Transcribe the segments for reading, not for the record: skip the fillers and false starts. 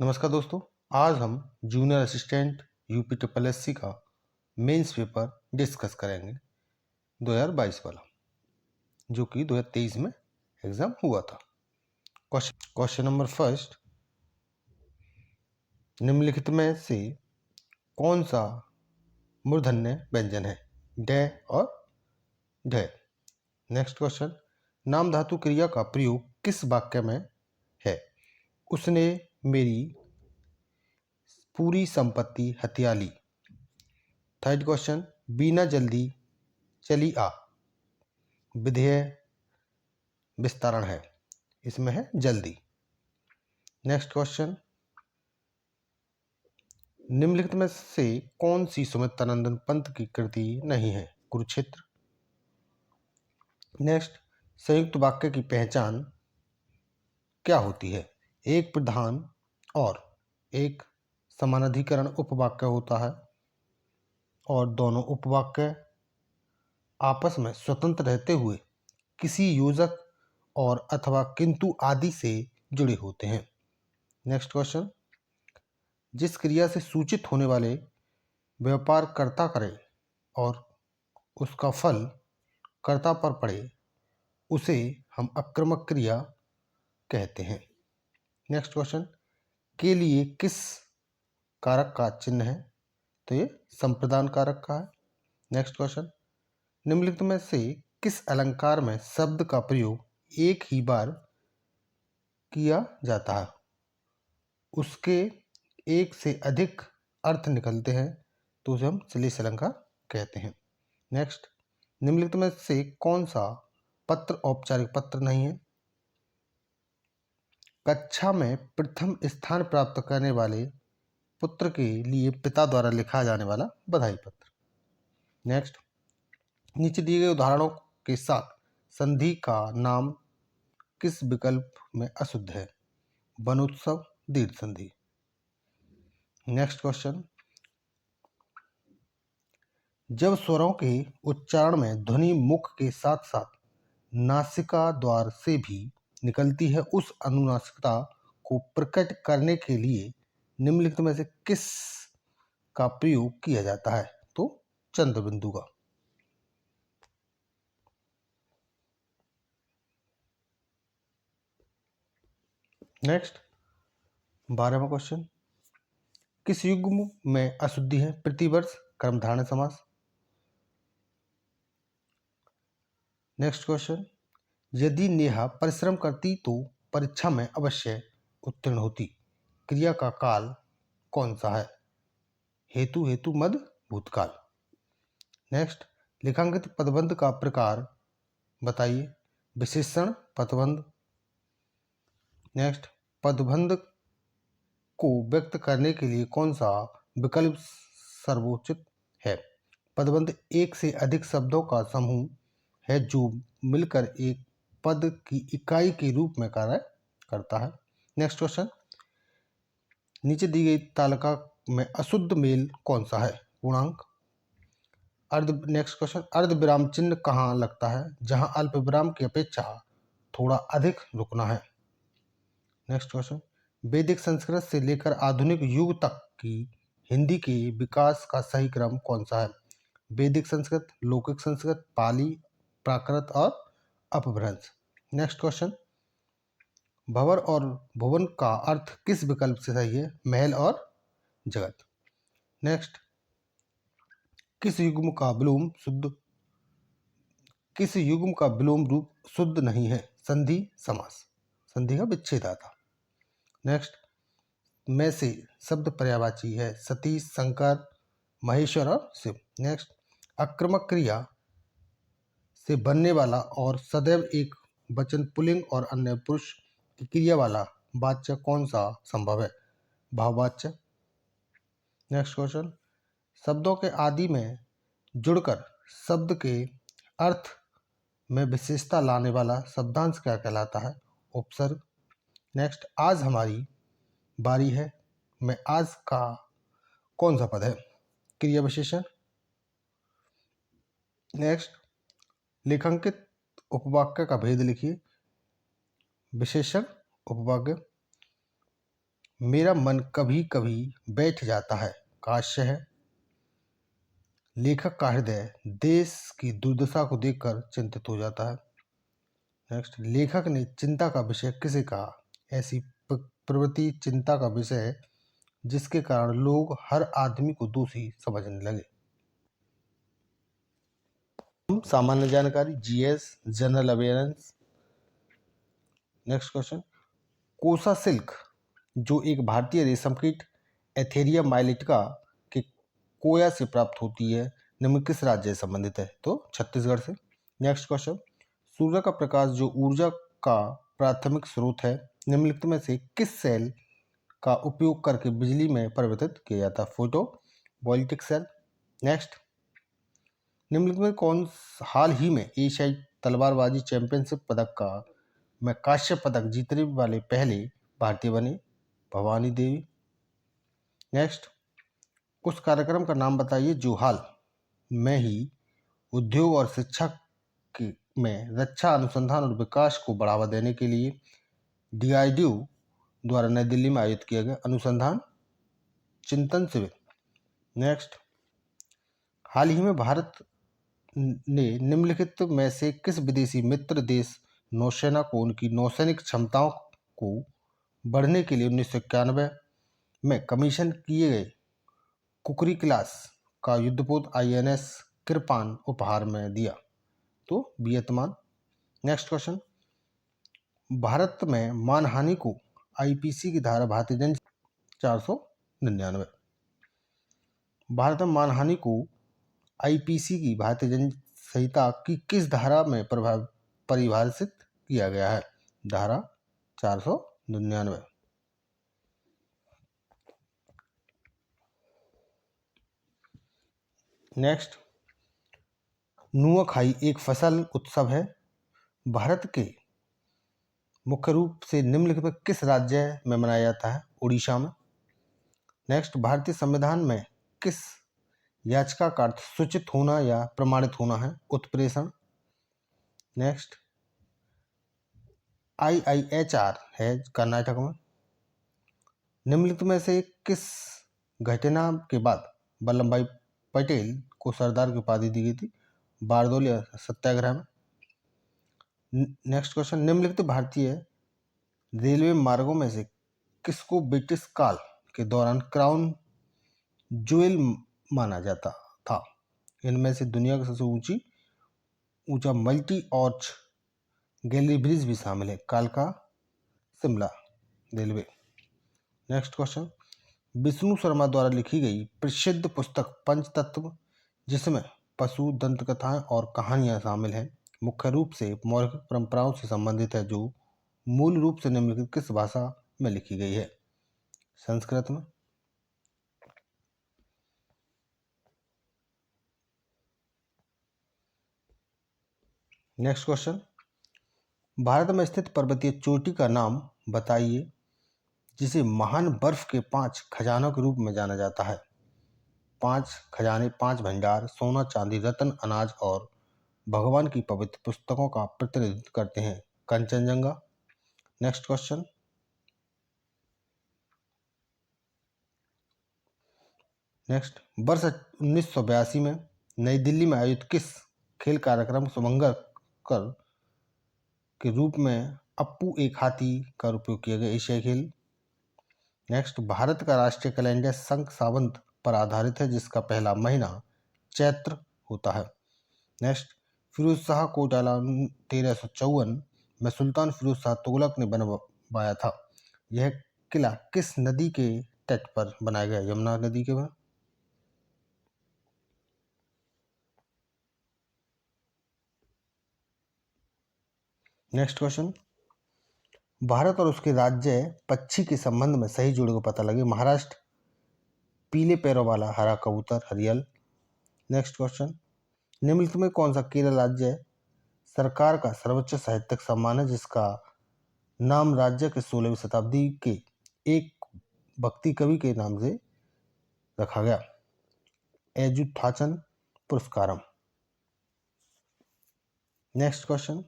नमस्कार दोस्तों। आज हम junior assistant UP triple SC का मेंस पेपर डिस्कस करेंगे 2022 वाला, जो कि 2023 में एग्जाम हुआ था। क्वेश्चन नंबर फर्स्ट, निम्नलिखित में से कौन सा मूर्धन्य व्यंजन है? डे और ढे। नेक्स्ट क्वेश्चन, नाम धातु क्रिया का प्रयोग किस वाक्य में है? उसने मेरी पूरी संपत्ति हथिया ली। थर्ड क्वेश्चन, बीना जल्दी चली आ, विधेय विस्तारण है, इसमें है जल्दी। नेक्स्ट क्वेश्चन, निम्नलिखित में से कौन सी सुमित्रानंदन पंत की कृति नहीं है? कुरुक्षेत्र। नेक्स्ट, संयुक्त वाक्य की पहचान क्या होती है? एक प्रधान और एक समानाधिकरण उपवाक्य होता है और दोनों उपवाक्य आपस में स्वतंत्र रहते हुए किसी योजक और अथवा किंतु आदि से जुड़े होते हैं। नेक्स्ट क्वेश्चन, जिस क्रिया से सूचित होने वाले व्यापार कर्ता करे और उसका फल कर्ता पर पड़े उसे हम अक्रमक क्रिया कहते हैं। नेक्स्ट क्वेश्चन, के लिए किस कारक का चिन्ह है? तो ये संप्रदान कारक का है। नेक्स्ट क्वेश्चन, निम्नलिखित में से किस अलंकार में शब्द का प्रयोग एक ही बार किया जाता है? उसके एक से अधिक अर्थ निकलते हैं तो उसे हम श्लेष अलंकार कहते हैं। नेक्स्ट, निम्नलिखित में से कौन सा पत्र औपचारिक पत्र नहीं है? कक्षा में प्रथम स्थान प्राप्त करने वाले पुत्र के लिए पिता द्वारा लिखा जाने वाला बधाई पत्र। नेक्स्ट, नीचे दिए गए उदाहरणों के साथ संधि का नाम किस विकल्प में अशुद्ध है? वनोत्सव, दीर्घ संधि। नेक्स्ट क्वेश्चन, जब स्वरों के उच्चारण में ध्वनि मुख के साथ साथ नासिका द्वार से भी निकलती है, उस अनुनासिकता को प्रकट करने के लिए निम्नलिखित में से किस का प्रयोग किया जाता है? तो चंद्र बिंदु का। नेक्स्ट, 12वां क्वेश्चन, किस युग्म में अशुद्धि है? प्रतिवर्ष, कर्मधारय समास। नेक्स्ट क्वेश्चन, यदि नेहा परिश्रम करती तो परीक्षा में अवश्य उत्तीर्ण होती। क्रिया का काल कौन सा है? हेतु, हेतु मद, भूतकाल। नेक्स्ट, लेखांकित पदबंध का प्रकार बताइए। विशेषण, पदबंध। नेक्स्ट, पदबंध को व्यक्त करने के लिए कौन सा विकल्प सर्वोचित है? पदबंध एक से अधिक शब्दों का समूह है जो मिलकर एक पद की इकाई के रूप में कार्य करता है। नेक्स्ट क्वेश्चन, नीचे दी गई तालिका में अशुद्ध मेल कौन सा है? पूर्णांक। नेक्स्ट क्वेश्चन, अर्ध विराम चिन्ह कहाँ लगता है? जहां अल्प विराम की अपेक्षा थोड़ा अधिक रुकना है। नेक्स्ट क्वेश्चन, वैदिक संस्कृत से लेकर आधुनिक युग तक की हिंदी के विकास का सही क्रम कौन सा है? वैदिक संस्कृत, लौकिक संस्कृत, पाली, प्राकृत और अपभ्रंश। नेक्स्ट क्वेश्चन, भंवर और भुवन का अर्थ किस विकल्प से सही है? महल और जगत। नेक्स्ट, किस युग्म का विलोम रूप शुद्ध नहीं है? संधि, समास। संधि का विच्छेद आता। नेक्स्ट, में से शब्द पर्यायवाची है। सतीश, शंकर, महेश्वर और शिव। नेक्स्ट, आक्रमक क्रिया से बनने वाला और सदैव एक वचन पुल्लिंग और अन्य पुरुष की क्रिया वाला वाच्य कौन सा संभव है? भाववाच्य। नेक्स्ट क्वेश्चन, शब्दों के आदि में जुड़कर शब्द के अर्थ में विशेषता लाने वाला शब्दांश क्या कहलाता है? उपसर्ग। नेक्स्ट, आज हमारी बारी है में आज का कौन सा पद है? क्रिया विशेषण। नेक्स्ट, लेखांकित उपवाक्य का भेद लिखिए। विशेषण, उपवाक्य। मेरा मन कभी कभी बैठ जाता है काश्य है। लेखक का हृदय देश की दुर्दशा को देखकर चिंतित हो जाता है। नेक्स्ट, लेखक ने चिंता का विषय किसे कहा? ऐसी प्रवृत्ति चिंता का विषय है जिसके कारण लोग हर आदमी को दोषी समझने लगे। सामान्य जानकारी, GS, general awareness. Next question, कोसा सिल्क जो एक भारतीय रेशम कीट एथेरिया माइलिटिका के कोया से प्राप्त होती है, निम्न किस राज्य से संबंधित है? तो छत्तीसगढ़ से। नेक्स्ट क्वेश्चन, सूर्य का प्रकाश जो ऊर्जा का प्राथमिक स्रोत है, निम्नलिखित में से किस सेल का उपयोग करके बिजली में परिवर्तित किया जाता है? Photo voltaic cell. नेक्स्ट, निम्नलिखित में कौन हाल ही में एशियाई तलवारबाजी चैंपियनशिप पदक का में कांस्य पदक जीतने वाले पहले भारतीय बने? भवानी देवी। नेक्स्ट, उस कार्यक्रम का नाम बताइए जो हाल में ही उद्योग और शिक्षा में रक्षा अनुसंधान और विकास को बढ़ावा देने के लिए डीआरडीओ द्वारा नई दिल्ली में आयोजित किया गया अनुसंधान चिंतन शिविर। नेक्स्ट, हाल ही में भारत ने निम्नलिखित में से किस विदेशी मित्र देश नौसेना को उनकी नौसैनिक क्षमताओं को बढ़ने के लिए 1991 में कमीशन किए गए कुकरी क्लास का युद्धपोत आईएनएस कृपान उपहार में दिया? तो वियतनाम। नेक्स्ट क्वेश्चन, भारत में मानहानि को आईपीसी की धारा भारतीय जन 499। भारत में मानहानि को आईपीसी की भारतीय जन संहिता की किस धारा में परिभाषित किया गया है? धारा 499। नेक्स्ट, नुआखाई एक फसल उत्सव है, भारत के मुख्य रूप से निम्नलिखित में किस राज्य में मनाया जाता है? उड़ीसा में। नेक्स्ट, भारतीय संविधान में किस याचिका का अर्थ सूचित होना या प्रमाणित होना है? उत्प्रेषण। नेक्स्ट, आईआईएचआर है कर्नाटक में। निम्नलिखित में से किस घटना के बाद वल्लभ भाई पटेल को सरदार की उपाधि दी गई थी? बारदोली सत्याग्रह में। नेक्स्ट क्वेश्चन, निम्नलिखित भारतीय रेलवे मार्गों में से किसको ब्रिटिश काल के दौरान क्राउन ज्वेल माना जाता था? इनमें से दुनिया की सबसे ऊंचा मल्टी आर्च गैलरी ब्रिज भी शामिल है, कालका Shimla railway. Next question, Vishnu Sharma द्वारा लिखी गई प्रसिद्ध पुस्तक पंचतत्व जिसमें पशु दंतकथाएं और कहानियां शामिल हैं, मुख्य रूप से मौखिक परंपराओं से संबंधित है, जो मूल रूप से निम्नलिखित किस भाषा में लिखी गई है? संस्कृत में। नेक्स्ट क्वेश्चन, भारत में स्थित पर्वतीय चोटी का नाम बताइए जिसे महान बर्फ के 5 खजानों के रूप में जाना जाता है? 5 खजाने, 5 भंडार, सोना, चांदी, रत्न, अनाज और भगवान की पवित्र पुस्तकों का प्रतिनिधित्व करते हैं। कंचनजंगा। नेक्स्ट क्वेश्चन, नेक्स्ट, वर्ष 1982 में नई दिल्ली में आयोजित किस खेल कार्यक्रम शुभंकर के रूप में अप्पू एक हाथी का उपयोग किया गया? एशियाई खेल। नेक्स्ट, भारत का राष्ट्रीय कैलेंडर संख सावंत पर आधारित है जिसका पहला महीना चैत्र होता है। नेक्स्ट, फिरोज शाह कोटला 1354 में सुल्तान फिरोज शाह तुगलक ने बनवाया था। यह किला किस नदी के तट पर बनाया गया? यमुना नदी के वहाँ। नेक्स्ट क्वेश्चन, भारत और उसके राज्य पक्षी के संबंध में सही जोड़ को पता लगे। महाराष्ट्र पीले पैरों वाला हरा कबूतर हरियल। नेक्स्ट क्वेश्चन, निम्नलिखित में कौन सा केरल राज्य सरकार का सर्वोच्च साहित्यिक सम्मान है जिसका नाम राज्य के 16वीं शताब्दी के एक भक्ति कवि के नाम से रखा गया? एजुथाचन पुरस्कारम। नेक्स्ट क्वेश्चन,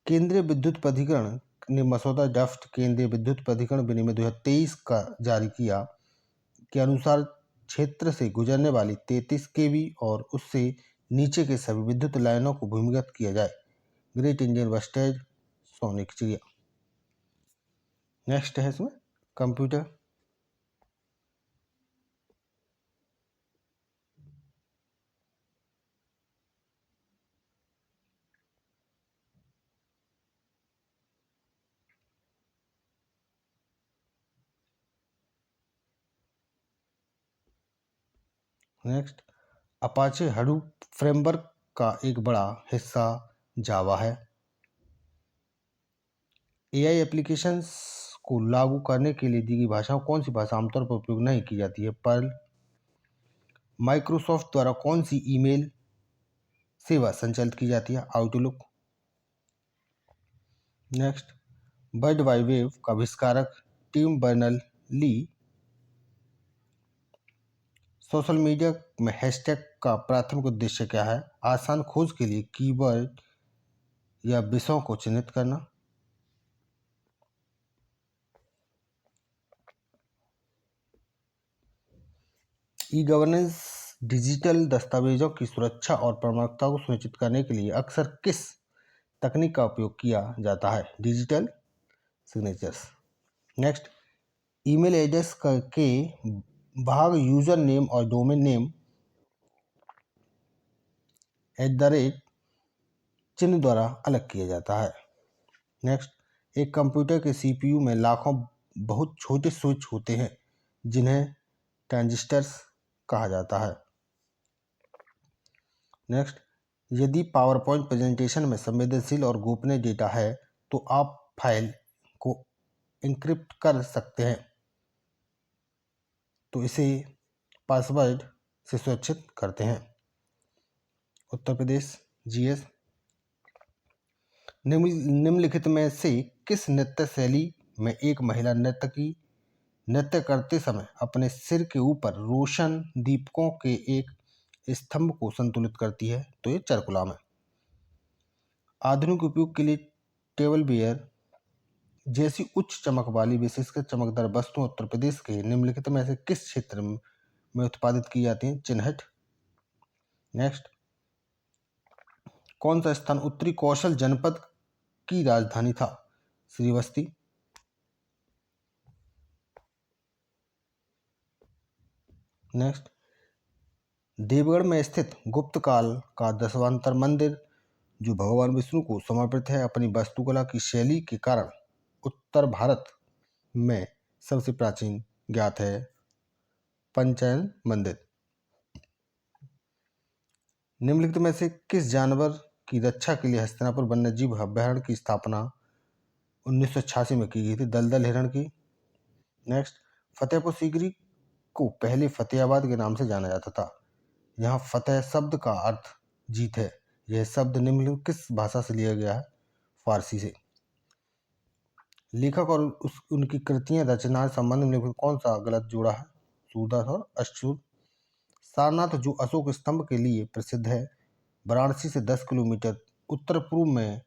केंद्रीय विद्युत प्राधिकरण ने मसौदा ड्राफ्ट केंद्रीय विद्युत प्राधिकरण विनियम 2023 का जारी किया के अनुसार क्षेत्र से गुजरने वाली 33 केवी और उससे नीचे के सभी विद्युत लाइनों को भूमिगत किया जाए। ग्रेट इंडियन वेस्टेज सोने की चिड़िया। नेक्स्ट है इसमें computer. Next, Apache Hadoop framework का एक बड़ा हिस्सा जावा है। एआई एप्लीकेशंस को लागू करने के लिए दी गई भाषा कौन सी भाषा आमतौर पर उपयोग नहीं की जाती है? पर्ल। माइक्रोसॉफ्ट द्वारा कौन सी ईमेल सेवा संचालित की जाती है? Outlook. Next, world wide web का आविष्कारक टिम बर्नर्स-ली सोशल मीडिया में हैशटैग का प्राथमिक उद्देश्य क्या है? आसान खोज के लिए कीवर्ड या विषयों को चिन्हित करना। ई गवर्नेंस डिजिटल दस्तावेजों की सुरक्षा और प्रामाणिकता को सुनिश्चित करने के लिए अक्सर किस तकनीक का उपयोग किया जाता है? Digital signatures. Next, email address के भाग यूजर नेम और डोमेन नेम @ चिन्ह द्वारा अलग किया जाता है। नेक्स्ट, एक कंप्यूटर के सीपीयू में लाखों बहुत छोटे स्विच होते हैं जिन्हें ट्रांजिस्टर्स कहा जाता है। नेक्स्ट, यदि पावरपॉइंट प्रेजेंटेशन में संवेदनशील और गोपनीय डेटा है तो आप फाइल को एन्क्रिप्ट कर सकते हैं, तो इसे पासवर्ड से सुरक्षित करते हैं। उत्तर प्रदेश जीएस। निम्नलिखित में से किस नृत्य शैली में एक महिला नर्तकी नृत्य करते समय अपने सिर के ऊपर रोशन दीपकों के एक स्तंभ को संतुलित करती है? तो ये चारकुला में। आधुनिक उपयोग के लिए टेबल वेयर जैसी उच्च चमक वाली विशेषकर चमकदार वस्तुएं उत्तर प्रदेश के निम्नलिखित में से किस क्षेत्र में उत्पादित की जाती हैं? चिन्हट। नेक्स्ट, कौन सा स्थान उत्तरी कौशल जनपद की राजधानी था? श्रीवस्ती। नेक्स्ट, देवगढ़ में स्थित गुप्त काल का दशावतार मंदिर जो भगवान विष्णु को समर्पित है अपनी वास्तुकला की शैली के कारण उत्तर भारत में सबसे प्राचीन ज्ञात है पंचायन मंदिर। निम्नलिखित में से किस जानवर की रक्षा के लिए हस्तिनापुर वन्यजीव अभयारण्य की स्थापना 1986 में की गई थी? दलदल हिरण की। नेक्स्ट, फतेहपुर सीकरी को पहले फतेहाबाद के नाम से जाना जाता था। यहाँ फतेह शब्द का अर्थ जीत है। यह शब्द निम्नलिखित किस भाषा से लिया गया है? फारसी से। लेखक और उनकी कृतियां रचना संबंध में कौन सा गलत जोड़ा है? सूरदास और अच्युत। सारनाथ जो अशोक स्तंभ के लिए प्रसिद्ध है वाराणसी से 10 किलोमीटर उत्तर पूर्व में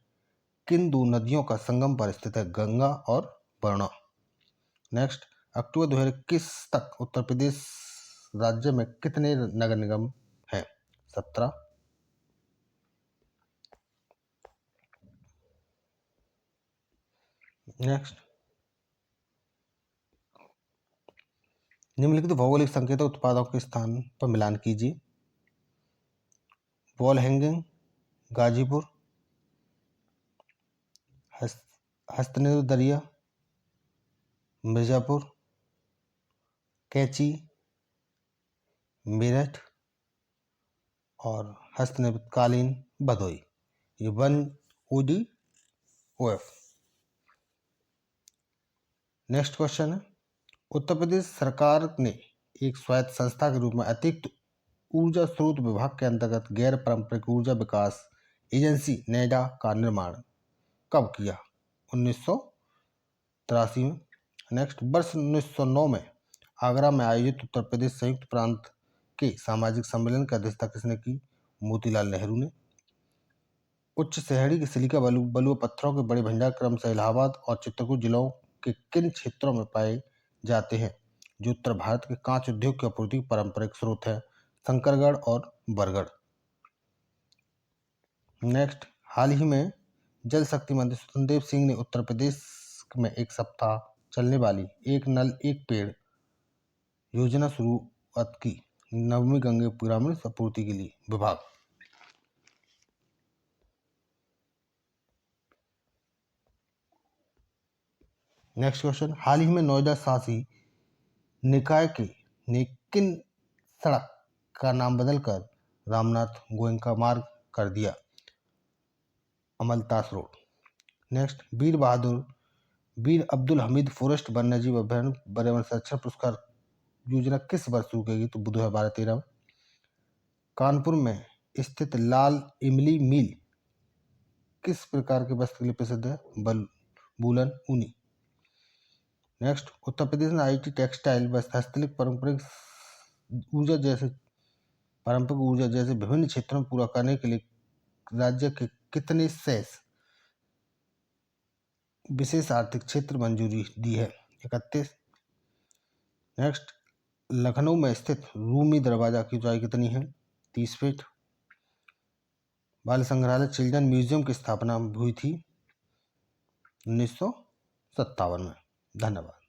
किन दो नदियों का संगम पर स्थित है? गंगा और वरुणा। नेक्स्ट, अक्टूबर 2021 तक उत्तर प्रदेश राज्य में कितने नगर निगम हैं? 17। नेक्स्ट, निम्नलिखित भौगोलिक संकेतक उत्पादों के स्थान पर मिलान कीजिए। वॉल हैंगिंग गाजीपुर, हस्तनिर्मित दरिया मिर्जापुर, कैंची मेरठ और हस्तनिर्मित कालीन भदोई। ये 1 ODOF। नेक्स्ट क्वेश्चन है, उत्तर प्रदेश सरकार ने एक स्वायत्त संस्था के रूप में अतिरिक्त ऊर्जा स्रोत विभाग के अंतर्गत गैर पारंपरिक ऊर्जा विकास एजेंसी नेडा का निर्माण कब किया? 1983 में। नेक्स्ट, वर्ष 1909 में आगरा में आयोजित उत्तर प्रदेश संयुक्त प्रांत के सामाजिक सम्मेलन की अध्यक्षता किसने की? मोतीलाल नेहरू ने। उच्च श्रेणी के सिलिका बलुआ पत्थरों के बड़े भंडार क्रमशः इलाहाबाद और चित्रकूट जिलों के किन क्षेत्रों में पाए जाते हैं? जो उत्तर भारत के कांच उद्योग की आपूर्ति के पारंपरिक स्रोत है, शंकरगढ़ और बरगढ़। नेक्स्ट, हाल ही में जल शक्ति मंत्री स्वतंत्र देव सिंह ने उत्तर प्रदेश में एक सप्ताह चलने वाली एक नल एक पेड़ योजना शुरुआत की। नवमी गंगे ग्रामीण आपूर्ति के लिए विभाग। नेक्स्ट क्वेश्चन, हाल ही में नोएडा शासी निकाय ने किन सड़क का नाम बदलकर रामनाथ गोयनका मार्ग कर दिया? अमलतास रोड। नेक्स्ट, वीर अब्दुल हमीद फॉरेस्ट वन्यजीव अभ्यारण्य पर्यावरण संरक्षण पुरस्कार योजना किस वर्ष शुरू की गई? तो 2012-13। कानपुर में स्थित लाल इमली मिल किस प्रकार के वस्त्र के लिए प्रसिद्ध है? वूलन ऊनी। नेक्स्ट, उत्तर प्रदेश में आईटी, टेक्सटाइल व हस्तशिल्प पारंपरिक ऊर्जा जैसे विभिन्न क्षेत्रों में पूरा करने के लिए राज्य के कितने शेष विशेष आर्थिक क्षेत्र मंजूरी दी है? 31। नेक्स्ट, लखनऊ में स्थित रूमी दरवाजा की ऊंचाई कितनी है? 30 फीट। बाल संग्रहालय चिल्ड्रन म्यूजियम की स्थापना हुई थी 1957 में। धन्यवाद।